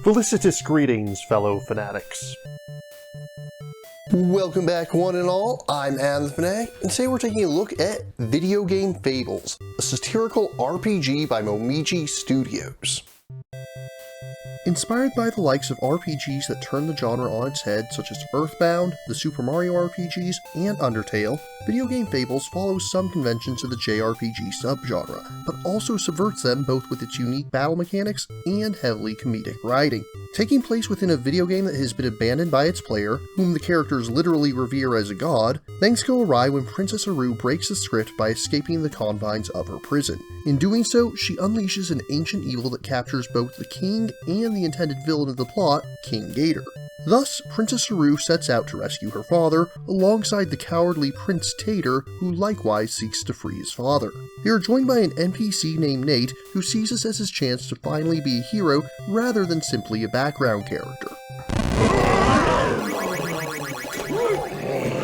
Felicitous greetings, fellow fanatics. Welcome back, one and all. I'm Adam the Fanatic, and today we're taking a look at Video Game Fables, a satirical RPG by Momiji Studios. Inspired by the likes of RPGs that turn the genre on its head, such as Earthbound, the Super Mario RPGs, and Undertale, Video Game Fables follows some conventions of the JRPG subgenre, but also subverts them both with its unique battle mechanics and heavily comedic writing. Taking place within a video game that has been abandoned by its player, whom the characters literally revere as a god, things go awry when Princess Aru breaks the script by escaping the confines of her prison. In doing so, she unleashes an ancient evil that captures both the king and the intended villain of the plot, King Gator. Thus, Princess Aru sets out to rescue her father, alongside the cowardly Prince Tater, who likewise seeks to free his father. They are joined by an NPC named Nate, who sees this as his chance to finally be a hero rather than simply a background character.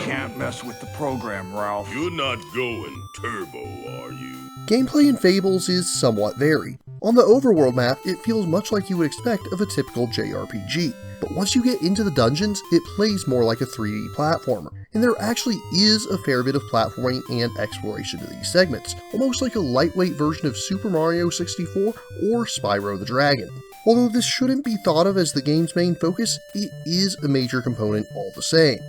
Can't mess with the program, Ralph. You're not going turbo, are you? Gameplay in Fables is somewhat varied. On the overworld map, it feels much like you would expect of a typical JRPG, but once you get into the dungeons, it plays more like a 3D platformer, and there actually is a fair bit of platforming and exploration to these segments, almost like a lightweight version of Super Mario 64 or Spyro the Dragon. Although this shouldn't be thought of as the game's main focus, it is a major component all the same.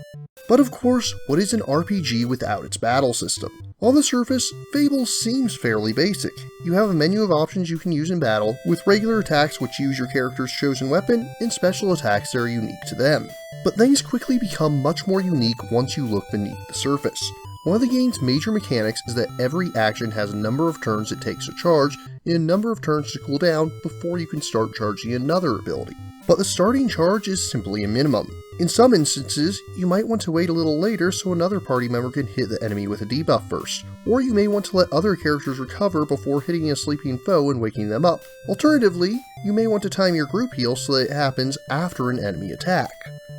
But of course, what is an RPG without its battle system? On the surface, Fables seems fairly basic. You have a menu of options you can use in battle, with regular attacks which use your character's chosen weapon, and special attacks that are unique to them. But things quickly become much more unique once you look beneath the surface. One of the game's major mechanics is that every action has a number of turns it takes to charge, and a number of turns to cool down before you can start charging another ability. But the starting charge is simply a minimum. In some instances, you might want to wait a little later so another party member can hit the enemy with a debuff first, or you may want to let other characters recover before hitting a sleeping foe and waking them up. Alternatively, you may want to time your group heal so that it happens after an enemy attack.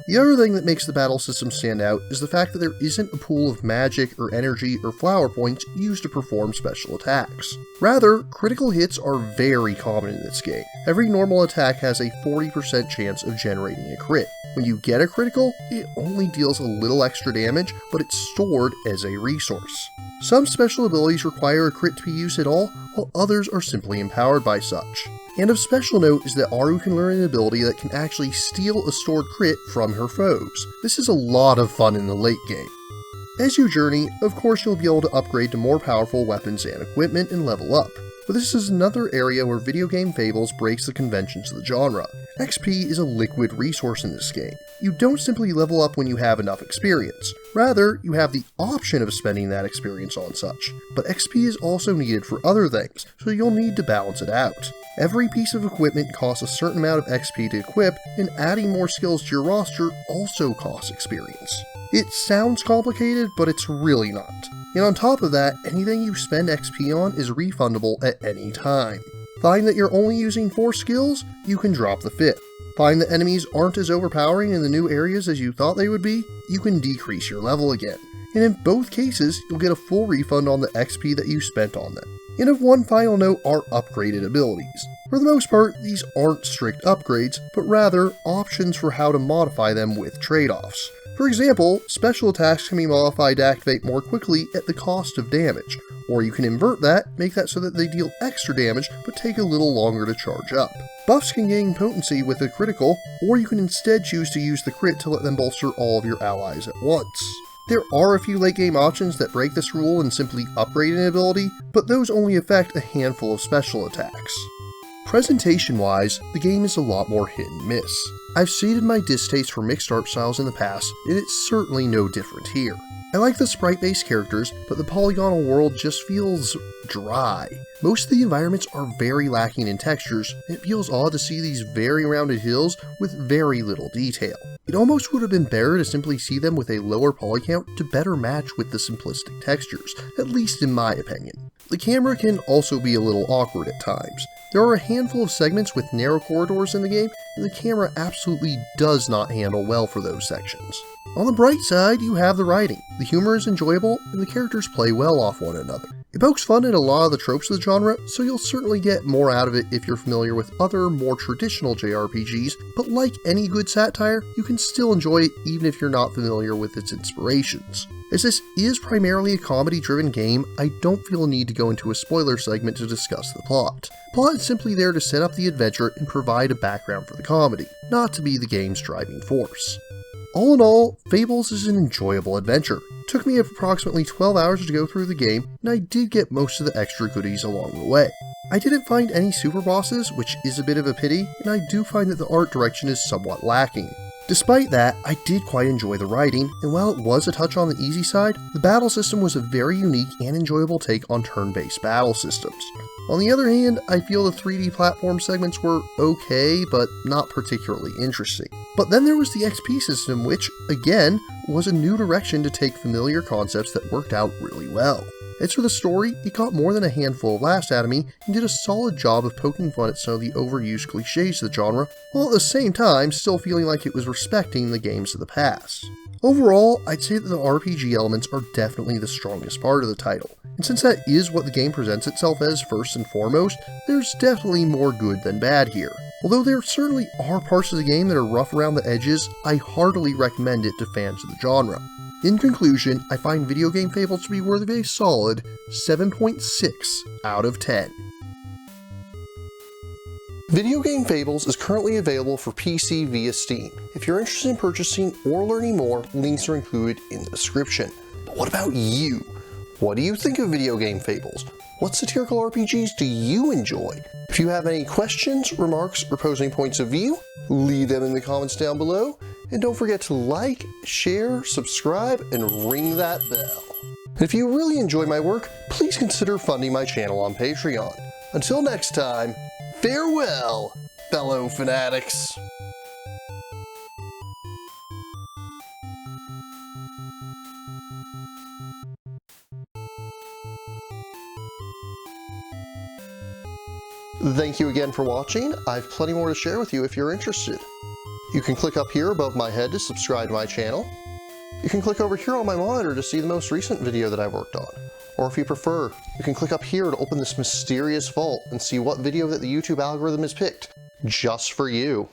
The other thing that makes the battle system stand out is the fact that there isn't a pool of magic or energy or flower points used to perform special attacks. Rather, critical hits are very common in this game. Every normal attack has a 40% chance of generating a crit. When you get a critical, it only deals a little extra damage, but it's stored as a resource. Some special abilities require a crit to be used at all, while others are simply empowered by such. And of special note is that Aru can learn an ability that can actually steal a stored crit from her foes. This is a lot of fun in the late game. As you journey, of course you'll be able to upgrade to more powerful weapons and equipment and level up. But this is another area where Video Game Fables breaks the conventions of the genre. XP is a liquid resource in this game. You don't simply level up when you have enough experience. Rather, you have the option of spending that experience on such. But XP is also needed for other things, so you'll need to balance it out. Every piece of equipment costs a certain amount of XP to equip, and adding more skills to your roster also costs experience. It sounds complicated, but it's really not. And on top of that, anything you spend XP on is refundable at any time. Find that you're only using 4 skills, you can drop the 5th. Find that enemies aren't as overpowering in the new areas as you thought they would be, you can decrease your level again. And in both cases, you'll get a full refund on the XP that you spent on them. And of one final note are upgraded abilities. For the most part, these aren't strict upgrades, but rather options for how to modify them with trade-offs. For example, special attacks can be modified to activate more quickly at the cost of damage, or you can invert that, make that so that they deal extra damage but take a little longer to charge up. Buffs can gain potency with a critical, or you can instead choose to use the crit to let them bolster all of your allies at once. There are a few late game options that break this rule and simply upgrade an ability, but those only affect a handful of special attacks. Presentation-wise, the game is a lot more hit and miss. I've stated my distaste for mixed art styles in the past, and it's certainly no different here. I like the sprite-based characters, but the polygonal world just feels dry. Most of the environments are very lacking in textures, and it feels odd to see these very rounded hills with very little detail. It almost would have been better to simply see them with a lower poly count to better match with the simplistic textures, at least in my opinion. The camera can also be a little awkward at times. There are a handful of segments with narrow corridors in the game, and the camera absolutely does not handle well for those sections. On the bright side, you have the writing. The humor is enjoyable, and the characters play well off one another. It pokes fun at a lot of the tropes of the genre, so you'll certainly get more out of it if you're familiar with other, more traditional JRPGs, but like any good satire, you can still enjoy it even if you're not familiar with its inspirations. As this is primarily a comedy-driven game, I don't feel a need to go into a spoiler segment to discuss the plot. The plot is simply there to set up the adventure and provide a background for the comedy, not to be the game's driving force. All in all, Fables is an enjoyable adventure. It took me approximately 12 hours to go through the game, and I did get most of the extra goodies along the way. I didn't find any super bosses, which is a bit of a pity, and I do find that the art direction is somewhat lacking. Despite that, I did quite enjoy the writing, and while it was a touch on the easy side, the battle system was a very unique and enjoyable take on turn-based battle systems. On the other hand, I feel the 3D platform segments were okay, but not particularly interesting. But then there was the XP system, which, again, was a new direction to take familiar concepts that worked out really well. As for the story, it got more than a handful of laughs out of me and did a solid job of poking fun at some of the overused cliches of the genre, while at the same time still feeling like it was respecting the games of the past. Overall, I'd say that the RPG elements are definitely the strongest part of the title, and since that is what the game presents itself as first and foremost, there's definitely more good than bad here. Although there certainly are parts of the game that are rough around the edges, I heartily recommend it to fans of the genre. In conclusion, I find Video Game Fables to be worthy of a solid 7.6 out of 10. Video Game Fables is currently available for PC via Steam. If you're interested in purchasing or learning more, links are included in the description. But what about you? What do you think of Video Game Fables? What satirical RPGs do you enjoy? If you have any questions, remarks, or opposing points of view, leave them in the comments down below, and don't forget to like, share, subscribe, and ring that bell. And if you really enjoy my work, please consider funding my channel on Patreon. Until next time, farewell, fellow fanatics! Thank you again for watching. I have plenty more to share with you if you're interested. You can click up here above my head to subscribe to my channel. You can click over here on my monitor to see the most recent video that I worked on. Or if you prefer, you can click up here to open this mysterious vault and see what video that the YouTube algorithm has picked just for you.